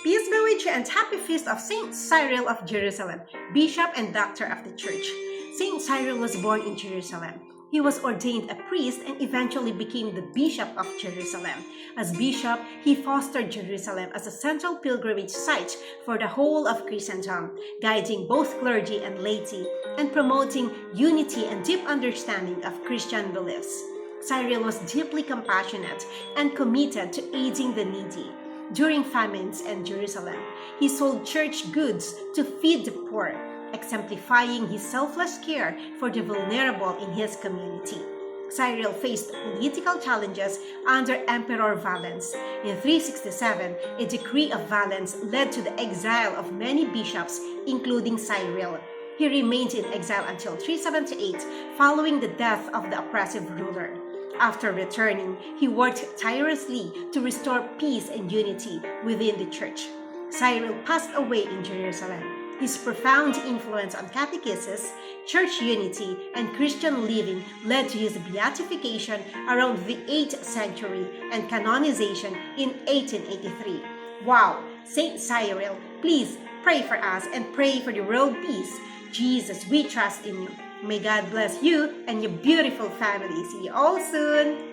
Peace be with you and happy feast of Saint Cyril of Jerusalem, Bishop and Doctor of the Church. Saint Cyril was born in Jerusalem. He was ordained a priest and eventually became the Bishop of Jerusalem. As bishop, he fostered Jerusalem as a central pilgrimage site for the whole of Christendom, guiding both clergy and laity and promoting unity and deep understanding of Christian beliefs. Cyril was deeply compassionate and committed to aiding the needy. During famines in Jerusalem, he sold church goods to feed the poor, exemplifying his selfless care for the vulnerable in his community. Cyril faced political challenges under Emperor Valens. In 367, a decree of Valens led to the exile of many bishops, including Cyril. He remained in exile until 378, following the death of the oppressive ruler. After returning, he worked tirelessly to restore peace and unity within the church. Cyril passed away in Jerusalem. His profound influence on catechesis, church unity, and Christian living led to his beatification around the 8th century and canonization in 1883. Wow! Saint Cyril, please pray for us and pray for the world peace. Jesus, we trust in you. May God bless you and your beautiful family. See you all soon!